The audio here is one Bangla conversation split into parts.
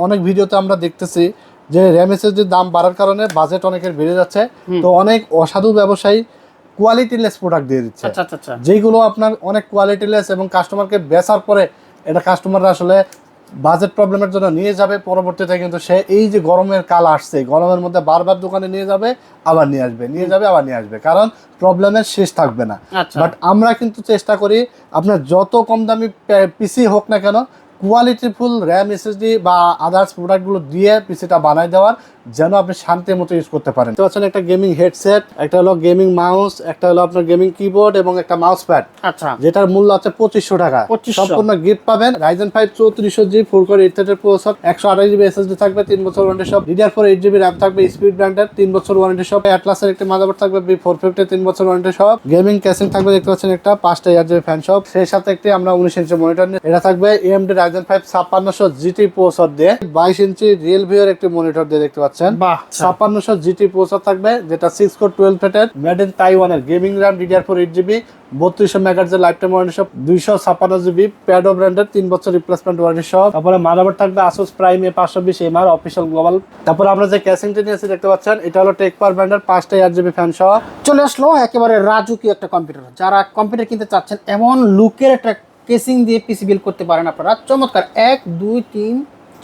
অনেক ভিডিওতে আমরা দেখতেছি যে র্যাম এসএসডির দাম বাড়ার কারণে বাজেট অনেকের বেড়ে যাচ্ছে। তো অনেক অসাধু ব্যবসায়ী কোয়ালিটিলেস প্রোডাক্ট দিয়ে দিচ্ছে, যেগুলো আপনার অনেক কোয়ালিটিলেস এবং কাস্টমারকে বেচার পরে এটা কাস্টমাররা আসলে বাজেট প্রবলেমের জন্য নিয়ে যাবে। পরবর্তীতে কিন্তু সে এই যে গরমের কাল আসছে, গরমের মধ্যে বারবার দোকানে নিয়ে যাবে, আবার নিয়ে আসবে, নিয়ে যাবে, আবার নিয়ে আসবে, কারণ প্রবলেমের শেষ থাকবে না। বাট আমরা কিন্তু চেষ্টা করি আপনার যত কম দামি পিসি হোক না কেন, কোয়ালিটিফুল র্যাম এসএসডি বা আদার্স প্রোডাক্টগুলো দিয়ে পিসিটা বানাই দেওয়ার, যেন আপনি শান্তির মতো ইউজ করতে পারেন। তো আছেন একটা গেমিং হেডসেট, একটা হলো গেমিং মাউস, একটা হলো আপনার গেমিং কিবোর্ড এবং একটা মাউস প্যাড, আচ্ছা, যেটার মূল্য আছে 2500 টাকা। সম্পূর্ণ গিফট পাবেন। Ryzen 5 3400G 4 8 থ্রেডের প্রসেসর, 128GB এসএসডি থাকবে, 3 বছর ওয়ারেন্টি সহ। DDR4 8GB RAM থাকবে, স্পিড ব্র্যান্ডের, 3 বছর ওয়ারেন্টি সহ। অ্যাটলাসের একটা মাদারবোর্ড থাকবে B450, 3 বছর ওয়ারেন্টি সহ। গেমিং ক্যাসিং থাকবে, দেখতে পাচ্ছেন একটা 5টা ইয়ারজের ফ্যান সহ। সেই সাথে একটি আমরা 19 ইঞ্চি মনিটর নিয়ে, এটা থাকবে AMD Ryzen 5 5600 GT প্রসেসর দিয়ে, 22 ইঞ্চি রিয়েল ভিউর একটি মনিটর দিয়ে, দেখতে পাচ্ছেন। 5600 GT প্রসেসর থাকবে, যেটা 6 কোর 12 থ্রেডের, মেড ইন তাইওয়ানের। গেমিং RAM DDR4 8GB, 3200 মেগাহার্টজের লাইফ টাইম ওয়ারেন্টি সহ, 256GB প্যাডো ব্র্যান্ডের, 3 বছর রিপ্লেসমেন্ট ওয়ারেন্টি সহ। তারপরে মাদারবোর্ড থাকবে Asus Prime A520 MR official global. তারপরে আমরা যে ক্যাসিংটি নিয়েছি দেখতে পাচ্ছেন, এটা হলো টেক পাওয়ার ব্র্যান্ডের 5টা 8GB ফ্যান সহ। চলে আসলো একেবারে রাজুকি একটা কম্পিউটার। যারা কম্পিউটার কিনতে চাচ্ছেন, এমন লুকের একটা কেসিং দিয়ে পিসি বিল্ড করতে পারেন আপনারা। চমৎকার 1 2 3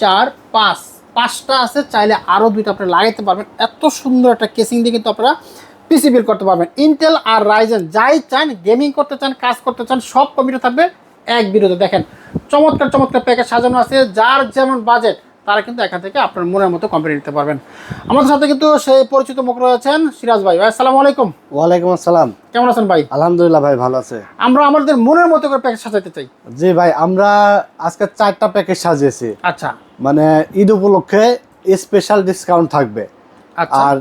4 5 5টা আছে, চাইলে আরও 2টা আপনি লাগাইতে পারবেন। এত সুন্দর একটা কেসিং দিয়ে কিন্তু আপনারা পিসি বিল্ড করতে পারবেন। ইন্টেল আর রাইজেন যাই চান, গেমিং করতে চান, কাজ করতে চান, সব কম্পিউটার থাকবে এক বিরোধে। দেখেন চমৎকার চমৎকার প্যাকেজ সাজানো আছে। যার যেমন বাজেট তারা কিন্তু এখান থেকে আপনার মনের মতো কম্পিউটার নিতে পারবেন। আমাদের সাথে কিন্তু সেই পরিচিত মুখ রয়েছেন সিরাজ ভাই। আসসালামু আলাইকুম। ওয়ালাইকুম আসসালাম। কেমন আছেন ভাই? আলহামদুলিল্লাহ ভাই, ভালো আছে। আমরা আমাদের মনের মতো করে প্যাকেজ সাজাতে চাই। জি ভাই, আমরা আজকে 4টা প্যাকেজ সাজিয়েছি। আচ্ছা, মানে ঈদ উপলক্ষে স্পেশাল ডিসকাউন্ট থাকবে। আর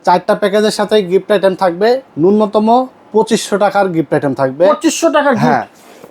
4টা প্যাকেজের সাথে গিফট আইটেম থাকবে, ন্যূনতম 2500 টাকার গিফট আইটেম থাকবে। 2500 টাকার? হ্যাঁ,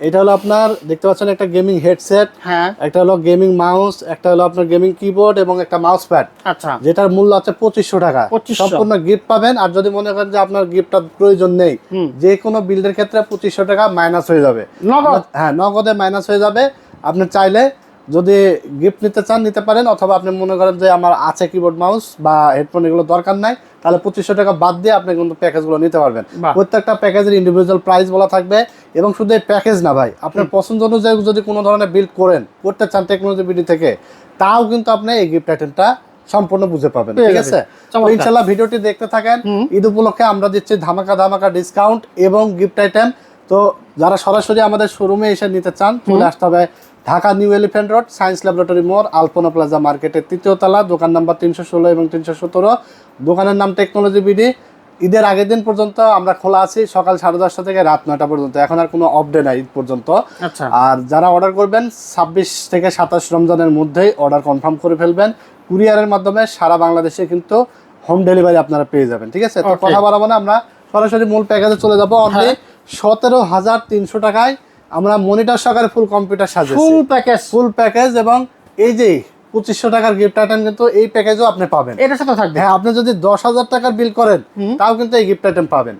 এটা হলো আপনার দেখতে পাচ্ছেন একটা গেমিং হেডসেট, হ্যাঁ, একটা হলো গেমিং মাউস, একটা হলো আপনার গেমিং কিবোর্ড এবং একটা মাউস প্যাড, আচ্ছা, যেটার মূল্য আছে 2500 টাকা। সম্পূর্ণ গিফট পাবেন। আর যদি মনে করেন যে আপনার গিফটটা প্রয়োজন নেই, যে কোনো বিল্ডের ক্ষেত্রে 2500 টাকা মাইনাস হয়ে যাবে। নগদ? হ্যাঁ, নগদে মাইনাস হয়ে যাবে। আপনি চাইলে যদি গিফট নিতে চান নিতে পারেন, অথবা আপনি মনে করেন যে আমার আছে কিবোর্ড মাউস বা হেডফোন, এগুলো দরকার নাই, তাহলে 2500 টাকা বাদ দিয়ে আপনি কিন্তু প্যাকেজগুলো নিতে পারবেন। প্রত্যেকটা প্যাকেজের ইন্ডিভিজুয়াল প্রাইস বলা থাকবে। এবং শুধু এই প্যাকেজ না ভাই, আপনার পছন্দ অনুযায়ী যদি কোনো ধরনের বিল্ড করতে চান টেকনোলজি বিডি থেকে, তাও কিন্তু আপনি এই গিফট আইটেমটা সম্পূর্ণ বুঝে পাবেন। ঠিক আছে, ইনশাআল্লাহ ভিডিওটি দেখতে থাকেন। ঈদ উপলক্ষে আমরা দিচ্ছি ধামাকা ধামাকা ডিসকাউন্ট এবং গিফট আইটেম। তো যারা সরাসরি আমাদের শোরুমে এসে নিতে চান, চলে আসতে হবে Dhaka new elephant road, science laboratory মোড়, আলপনা প্লাজা মার্কেটের 3য় তলা, দোকান নাম্বার 316 এবং 317। দোকানের নাম টেকনোলজি বিডি। ঈদের আগের দিন পর্যন্ত আমরা খোলা আছি, সকাল 10:30 থেকে রাত 9টা পর্যন্ত। এখন আর কোনো অফ ডে নাই ঈদ পর্যন্ত। আর যারা অর্ডার করবেন 26 থেকে 27 রমজানের মধ্যেই অর্ডার কনফার্ম করে ফেলবেন। কুরিয়ারের মাধ্যমে সারা বাংলাদেশে কিন্তু হোম ডেলিভারি আপনারা পেয়ে যাবেন। ঠিক আছে, তো কথা বাড়াবো না, আমরা সরাসরি মূল প্যাকেজে চলে যাবো। অনলি 17,300 টাকায় আমরা মনিটর সহকারে ফুল কম্পিউটার সাজিয়েছি, ফুল প্যাকেজ। এবং এই যে 2500 টাকার গিফট আইটেম কিন্তু এই প্যাকেজও আপনি পাবেন, এটার সাথে থাকবে। হ্যাঁ, আপনি যদি 10,000 টাকার বিল করেন তাও কিন্তু এই গিফট আইটেম পাবেন।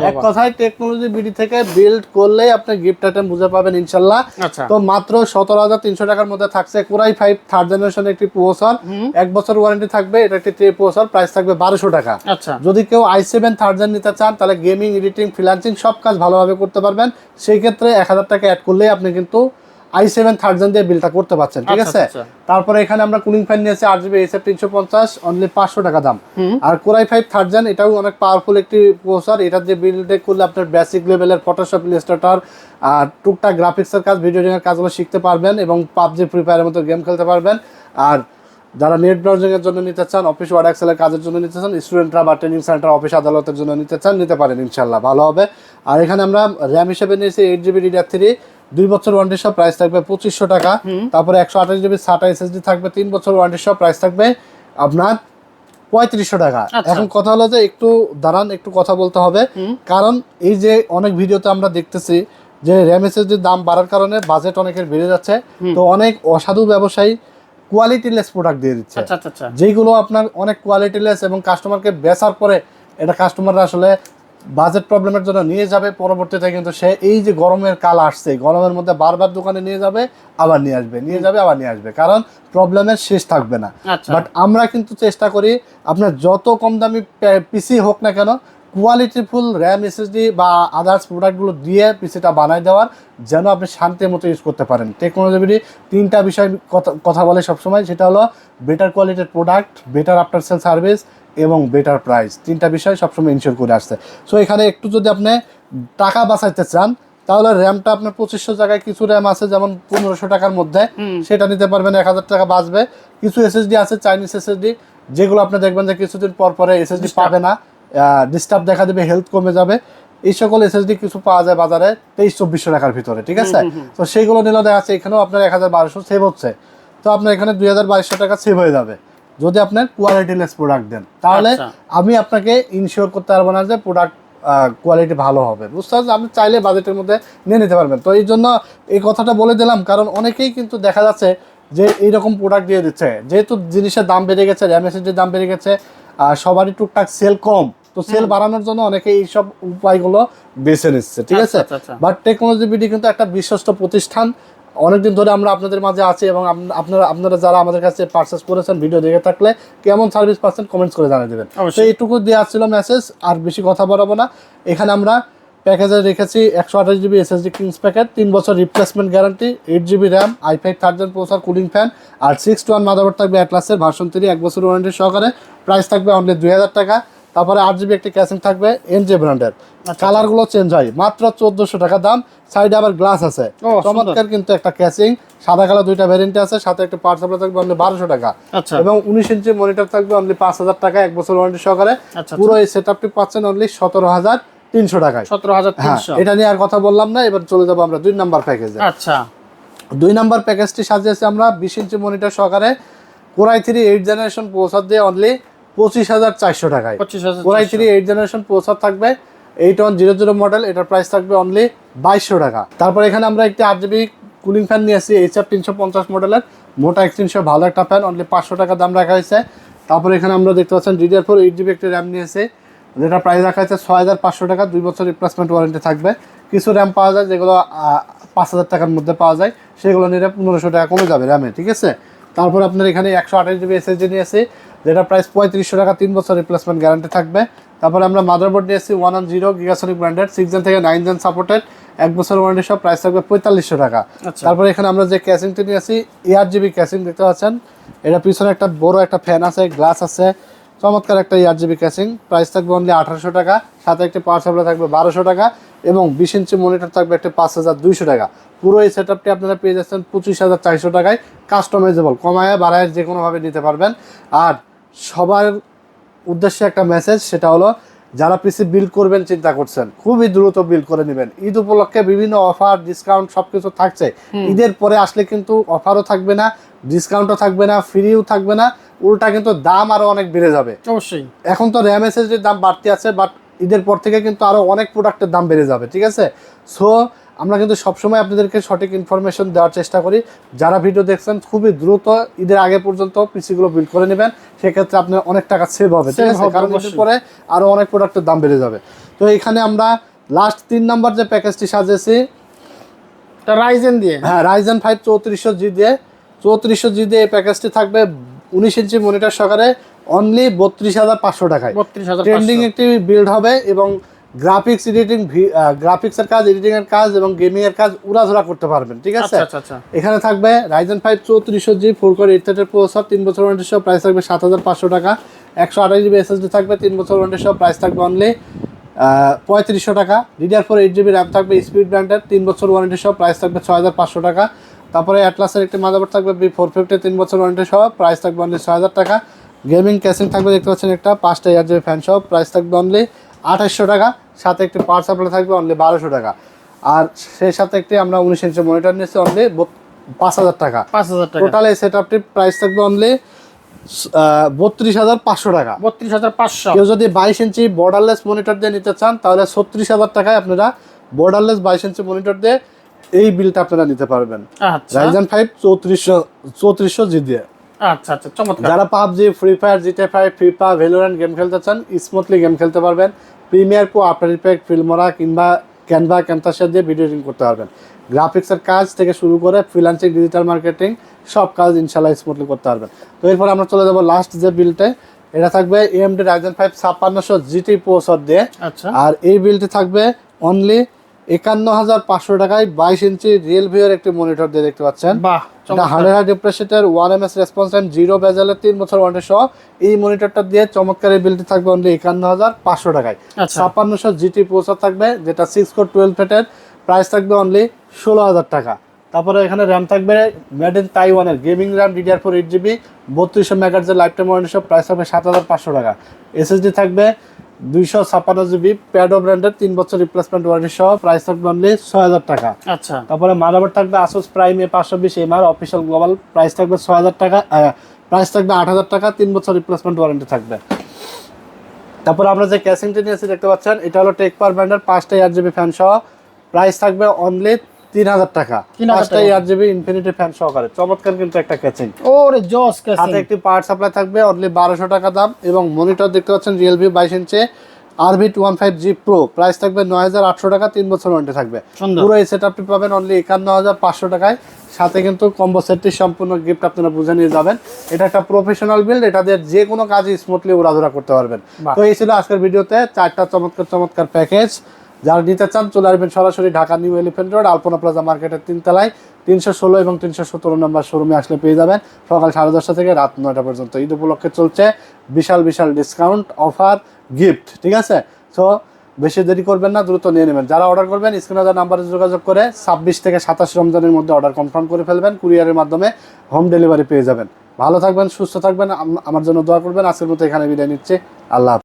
এক কথায় টেকনোলজি বিডি থেকে বিল্ড করলে আপনি গিফট আইটেম বুঝে পাবেন ইনশাআল্লাহ। তো মাত্র 17,300 টাকার মধ্যে থাকছে কোরাই 5 থার্ড জেনারেশনের একটি প্রসেসর, 1 বছর ওয়ারেন্টি থাকবে। এটা একটি ট্রে প্রসেসর, প্রাইস থাকবে 1200 টাকা। যদি কেউ i7 থার্ড জেন নিতে চান, তাহলে গেমিং, এডিটিং, ফ্রিল্যান্সিং সব কাজ ভালোভাবে করতে পারবেন। সেই ক্ষেত্রে 1000 টাকা অ্যাড করলেই আপনি কিন্তু i7 থার্ড জেন দিয়ে বিলটা করতে পারছেন। ঠিক আছে, তারপরে এখানে আমরা কুলিং ফ্যান নিয়েছি 8GB SF 350, অনলি 500 টাকা দাম। আর কোরাই 5 থার্ড জেন, এটাও অনেক পাওয়ারফুল একটি প্রসেসর। এটা দিয়ে বিল্ড করলে আপনার বেসিক লেভেলের ফটোশপ, ইলাস্ট্রেটর আর টুকটাক গ্রাফিক্সের কাজ, ভিডিও এডিটিং এর কাজগুলো শিখতে পারবেন এবং পাবজি, ফ্রি ফায়ারের মতো গেম খেলতে পারবেন। আর যারা নেট ব্রাউজিং এর জন্য নিতে চান, অফিস ওয়ার্ড এক্সেলের কাজের জন্য নিতে চান, স্টুডেন্টরা বা ট্রেনিং সেন্টার, অফিস আদালতের জন্য নিতে চান, নিতে পারেন ইনশাআল্লাহ, ভালো হবে। আর এখানে আমরা র্যাম হিসেবে নিয়েছি 8GB DDR3, 2 বছর ওয়ারেন্টি সহ, প্রাইস থাকবে 2500 টাকা। তারপরে 128GB SATA SSD থাকবে, 3 বছর ওয়ারেন্টি সহ, প্রাইস থাকবে আপনার 3500 টাকা। এখন কথা হলো যে একটু দাঁড়ান, একটু কথা বলতে হবে, কারণ এই যে অনেক ভিডিওতে আমরা দেখতেছি যে র্যাম এসএসডির দাম বাড়ার কারণে বাজেট অনেকের বেড়ে যাচ্ছে। তো অনেক অসাধু ব্যবসায়ী কোয়ালিটিলেস প্রোডাক্ট দিয়ে দিচ্ছে, যেগুলো আপনার অনেক কোয়ালিটিলেস এবং কাস্টমারকে বেচার পরে এটা কাস্টমাররা আসলে বাজেট প্রবলেমের জন্য নিয়ে যাবে, পরবর্তীতে কিন্তু সে এই যে গরমের কাল আসছে, গরমের মধ্যে বারবার দোকানে নিয়ে যাবে, আবার নিয়ে আসবে, নিয়ে যাবে, আবার নিয়ে আসবে, কারণ প্রবলেমের শেষ থাকবে না। বাট আমরা কিন্তু চেষ্টা করি আপনার যত কম দামি পিসি হোক না কেন, কোয়ালিটিফুল র্যাম এসএসডি বা আদার্স প্রোডাক্টগুলো দিয়ে পিসিটা বানায় দেওয়ার, যেন আপনি শান্তির মতো ইউজ করতে পারেন। টেকনোলজি তিনটা বিষয় কথা বলে সবসময়, সেটা হলো বেটার কোয়ালিটির product, better after sale service এবং বেটার প্রাইস। তিনটা বিষয় সবসময় ইনশিওর করে আসছে। সো এখানে একটু যদি আপনি টাকা বাঁচাইতে চান, তাহলে র্যামটা আপনার 2500 জায়গায় কিছু র্যাম আছে যেমন 1500 টাকার মধ্যে, সেটা নিতে পারবেন, 1000 টাকা বাঁচবে। কিছু এসএসডি আছে চাইনিজ এসএসডি, যেগুলো আপনি দেখবেন যে কিছুদিন পর পরে এসএসডি পাবে না, ডিস্টার্ব দেখা দেবে, হেলথ কমে যাবে। এই সকল এসএসডি কিছু পাওয়া যায় বাজারে 2300-2400 টাকার ভিতরে, ঠিক আছে? তো সেইগুলো নিলেও দেখা যাচ্ছে এখানেও আপনার 1200 সেভ হচ্ছে। তো আপনার এখানে 2200 টাকা সেভ হয়ে যাবে যদি আপনার কোয়ালিটিলেস প্রোডাক্ট দেন। তাহলে আমি আপনাকে ইনশিওর করতে পারবো না যে প্রোডাক্ট কোয়ালিটি ভালো হবে, বুঝতে পারছেন? আপনি চাইলে বাজেটের মধ্যে নিয়ে নিতে পারবেন। তো এই জন্য এই কথাটা বলে দিলাম, কারণ অনেকেই কিন্তু দেখা যাচ্ছে যে এইরকম প্রোডাক্ট দিয়ে দিচ্ছে, যেহেতু জিনিসের দাম বেড়ে গেছে, র্যাম এসএসডির দাম বেড়ে গেছে, সবারই টুকটাক সেল কম, তো সেল বাড়ানোর জন্য অনেকে এইসব উপায়গুলো বেছে নিচ্ছে, ঠিক আছে? বাট টেকনোলজি বিডি কিন্তু একটা বিশ্বস্ত প্রতিষ্ঠান, অনেকদিন ধরে আমরা আপনাদের মাঝে আছি, এবং আপনারা যারা আমাদের কাছে পারচেস করেছেন, ভিডিও দেখে থাকলে কেমন সার্ভিস পাচ্ছেন কমেন্টস করে জানিয়ে দেবেন। তো এইটুকু দেওয়া ছিল মেসেজ, আর বেশি কথা বলাবো না। এখানে আমরা প্যাকেজে রেখেছি 128 জিবি এসএসডি কিংস প্যাকেট, 3 বছর replacement guarantee, 8 GB RAM, i5 third gen processor, cooling fan, আর 6-to-1 মাদারবোর্ড থাকবে অ্যাটলাসের ভার্সন 3, 1 বছর ওয়ারেন্টি সহকারে। প্রাইস থাকবে অনলি 2000 টাকা। তারপরে 8 জিবি একটি ক্যাসিং থাকবে এনজে ব্র্যান্ডের, কালারগুলো চেঞ্জ হয়, মাত্র 1400 টাকা দাম। সাইডে আবার গ্লাস আছে, চমৎকার কিন্তু একটা ক্যাসিং, সাদা কালো দুইটা ভ্যারিয়েন্টে আছে, সাথে একটা পাওয়ার সাপ্লাই থাকবে অনলি 1200 টাকা, এবং 19 ইঞ্চি মনিটর থাকবে অনলি 5000 টাকা, 1 বছর ওয়ারেন্টি সহকারে। পুরো এই সেটআপটি পাচ্ছেন অনলি 17300 টাকায়। 17300। এটা নিয়ে আর কথা বললাম না, এবার চলে যাবো আমরা 2 নাম্বার প্যাকেজে। আচ্ছা, 2 নাম্বার প্যাকেজটি সাজিয়েছি আমরা 20 ইঞ্চি মনিটর সহকারে, Core i3 8 জেনারেশন প্রসেসর দিয়ে অনলি 25400 টাকায়। Core i3 8 জেনারেশন প্রসেসর থাকবে, 8100 মডেল, এটার প্রাইস থাকবে অনলি 2200 টাকা। তারপর এখানে আমরা একটি 8 জিবি কুলিং ফ্যান নিয়েছি, HR 350 মডেলের, মোটা এক্সটেনশন, ভালো একটা ফ্যান, অনলি 500 টাকা দাম রাখা হয়েছে। তারপর এখানে আমরা দেখতে পাচ্ছেন DDR4 8 জিবি একটি র্যাম নিয়েছে, যেটা প্রাইস রাখা হয়েছে 6500 টাকা, 2 বছর রিপ্লেসমেন্ট ওয়ারেন্টি থাকবে। কিছু র্যাম পাওয়া যায় যেগুলো 5000 টাকার মধ্যে পাওয়া যায়, সেগুলো নিলে 1500 টাকা কমে যাবে র্যামে, ঠিক আছে? তারপর আপনার এখানে 128 জিবি এসএসডি নিয়েছি, যেটা প্রাইস 3500 টাকা, 3 বছর রিপ্লেসমেন্ট গ্যারান্টি থাকবে। তারপরে আমরা মাদারবোর্ড নিয়েছি 110 গিগাসনিক ব্র্যান্ডেড, 6 জেন থেকে 9 জেন সাপোর্টেড, 1 বছর ওয়ারেন্টি সহ, প্রাইস থাকবে 4500 টাকা। তারপরে এখানে আমরা যে ক্যাসিংটি নিয়েছি 8 জিবি ক্যাসিং দেখতে পাচ্ছেন, এটা পিছনে একটা বড় একটা ফ্যান আছে, গ্লাস আছে, চমৎকার একটা 8 জিবি ক্যাসিং, প্রাইস থাকবে অনলি 1800 টাকা, সাথে একটি পাওয়ার সাপ্লাই থাকবে 1200 টাকা, এবং 20 ইঞ্চি মনিটর থাকবে একটা 5200 টাকা। পুরো এই সেটআপটি আপনারা পেয়ে যাচ্ছেন 25400 টাকায়, কাস্টমাইজেবল, কমায় বাড়ায় যে কোনোভাবে নিতে পারবেন। আর সবার উদ্দেশ্যে একটা মেসেজ, সেটা হলো যারা পিসি বিল্ড করবেন চিন্তা করছেন, খুবই দ্রুত বিল্ড করে নেবেন। ঈদ উপলক্ষে বিভিন্ন অফার, ডিসকাউন্ট সবকিছু থাকছে। ঈদের পরে আসলে কিন্তু অফারও থাকবে না, ডিসকাউন্টও থাকবে না, ফ্রিও থাকবে না, উল্টা কিন্তু দাম আরো অনেক বেড়ে যাবে। অবশ্যই এখন তো র্যাম এসএসডির দাম বাড়তি আছে, বাট ঈদের পর থেকে কিন্তু আরো অনেক প্রোডাক্টের দাম বেড়ে যাবে, ঠিক আছে? সো আমরা কিন্তু সবসময় আপনাদেরকে সঠিক ইনফরমেশন দেওয়ার চেষ্টা করি। যারা ভিডিও দেখছেন খুবই দ্রুত ঈদের আগে পর্যন্ত পিসিগুলো বিল্ড করে নেবেন, সেক্ষেত্রে আপনার অনেক টাকা সেভ হবে, ঠিক আছে? কারণ ঈদের পরে আরো অনেক প্রোডাক্টের দাম বেড়ে যাবে। তো এখানে আমরা লাস্ট 3 নাম্বার যে প্যাকেজটি সাজিয়েছি রাইজেন দিয়ে, হ্যাঁ, রাইজেন 5 3400G দিয়ে, 3400G দিয়ে এই প্যাকেজটি থাকবে 19 ইঞ্চি মনিটর সহকারে, অনলি 32500 টাকায়। ট্রেন্ডিং একটি বিল্ড হবে, এবং গ্রাফিক্স এডিটিং, গ্রাফিক্সের কাজ, এডিটিং এর কাজ এবং গেমিং এর কাজ উড়াধুরা করতে পারবেন, ঠিক আছে? এখানে থাকবে Ryzen 5 3400G 4 কোর 8 থ্রেডের প্রসেসর, 3 বছর ওয়ারেন্টি সহ, প্রাইস থাকবে 7500 টাকা। 128 জিবি এসএসডি থাকবে, 3 বছর ওয়ারেন্টি সহ, প্রাইস থাকবে অনলি 3500 টাকা। DDR4 8 জিবি র্যাম থাকবে স্পিড ব্র্যান্ডের, 3 বছর ওয়ারেন্টি সহ, প্রাইস থাকবে 6500 টাকা। তারপরে অ্যাটলাসের একটি মাদারবোর্ড থাকবে B450, 3 বছর ওয়ারেন্টি সহ, প্রাইস থাকবে অনলি 6000 টাকা। গেমিং ক্যাসিং থাকবে দেখতে পাচ্ছেন একটা 5টা 8 জিবি ফ্যান সহ, প্রাইস থাকবে অনলি 2800 টাকা, সাথে একটি পাওয়ার সাপ্লাই থাকবে অনলি 1200 টাকা। আর সেই সাথে একটি আমরা 19 ইঞ্চি মনিটর নিয়েছি অনলি 5000 টাকা। টোটাল এই সেটআপটি প্রাইস থাকবে অনলি 32500 টাকা। 32500। কেউ যদি 22 ইঞ্চি বর্ডারলেস মনিটর দিয়ে নিতে চান, তাহলে 36000 টাকায় আপনারা বর্ডারলেস 22 ইঞ্চি মনিটর দিয়ে এই বিলটা আপনারা নিতে পারবেন। Ryzen 5 3400G দিয়ে। আচ্ছা আচ্ছা, চমৎকার। যারা PUBG, free fire, GTA 5, FIFA, Valorant game খেলতে চান, স্মুথলি গেম খেলতে পারবেন। Premiere Pro, after effect, Filmora কিংবা ক্যানভা, ক্যামতাসিয়া দিয়ে ভিডিও এডিটিং করতে পারবেন। গ্রাফিক্সের কাজ থেকে শুরু করে ফ্রিল্যান্সিং, ডিজিটাল মার্কেটিং সব কাজ ইনশাল্লাহ স্মুথলি করতে পারবেন। তো এরপর আমরা চলে যাবো লাস্ট যে বিলটা, এটা থাকবে AMD Ryzen 5 5600 GT প্রসেসর দিয়ে। আচ্ছা, আর এই বিলটি থাকবে অনলি 51,500 টাকায় 22 ইঞ্চি রিয়েল ভিউয়ের একটি মনিটর দিয়ে দেখতে পাচ্ছেন। বাহ, এটা 100 রিফ্রেশের 1 ms রেসপন্স টাইম, 0 বেজেলের 3 বছর ওয়ারেন্টি সহ এই মনিটরটা দিয়ে চমৎকার এই বিলটি থাকবে অনলি 51,500 টাকায়। 5600 GT প্রসেসর থাকবে, যেটা 6 কোর 12 থ্রেডের, প্রাইস থাকবে অনলি 16,000 টাকা। তারপরে এখানে র্যাম থাকবে মেড ইন তাইওয়ানের গেমিং র্যাম DDR4 8GB 3200 মেগাহার্টজের লাইফ টাইম ওয়ারেন্টি সহ, প্রাইস থাকবে 7,500 টাকা। SSD থাকবে 256GB প্যাডো ব্র্যান্ডের 3 বছর রিপ্লেসমেন্ট ওয়ারেন্টি সহ, প্রাইস থাকবে অনলি 6,000 টাকা। আচ্ছা, তারপরে মাদারবোর্ড থাকবে Asus Prime A520 MR official global, price থাকবে 6,000 টাকা, প্রাইস থাকবে 8,000 টাকা, 3 বছর রিপ্লেসমেন্ট ওয়ারেন্টি থাকবে। তারপর আমরা যে ক্যাসিংটি নিয়েছি দেখতে পাচ্ছেন, এটা হলো টেকপাওয়ার ব্র্যান্ডের 5টা 8GB ফ্যান সহ, প্রাইস থাকবে অনলি 3,000 টাকা। 5টা 8GB ইনফিনিটি ফ্যান সহকারে চমৎকার কিন্তু একটা ক্যাচিং। ওরে জস ক্যাচিং। সাথে একটি পাওয়ার সাপ্লাই থাকবে অনলি 1200 টাকা দাম। এবং মনিটর দেখতে পাচ্ছেন Realme 22 ইঞ্চি RV215G Pro, প্রাইস থাকবে 9,800 টাকা, 3 বছর ওয়ারেন্টি থাকবে। পুরো এই সেটআপটি পাবেন অনলি 51,500 টাকায়। সাথে কিন্তু কম্বো সেটটি সম্পূর্ণ গিফট আপনারা বুঝে নিয়ে যাবেন। এটা একটা প্রফেশনাল বিল্ড, এটা দিয়ে যে কোনো কাজই স্মুথলি উড়াধুরা করতে পারবেন। তো এই ছিল আজকের ভিডিওতে 4টা চমৎকার চমৎকার প্যাকেজ। যারা নিতে চান চলে আসবেন সরাসরি ঢাকা নিউ এলিফ্যান্ট রোড আলপনা প্লাজা মার্কেটের 3 তলায় 316 এবং 317 নম্বর শোরুমে আসলে পেয়ে যাবেন সকাল 10:30 থেকে রাত 9টা পর্যন্ত। ঈদ উপলক্ষে চলছে বিশাল বিশাল ডিসকাউন্ট, অফার, গিফট, ঠিক আছে? সো বেশি দেরি করবেন না, দ্রুত নিয়ে নেবেন। যারা অর্ডার করবেন স্ক্রিনে দেওয়া নাম্বারে যোগাযোগ করে 26 থেকে 27 রমজানের মধ্যে অর্ডার কনফার্ম করে ফেলবেন, কুরিয়ারের মাধ্যমে হোম ডেলিভারি পেয়ে যাবেন। ভালো থাকবেন, সুস্থ থাকবেন, আমার জন্য দোয়া করবেন। আজকের মতো এখানে বিদায় নিচ্ছি, আল্লাহ হাফেজ।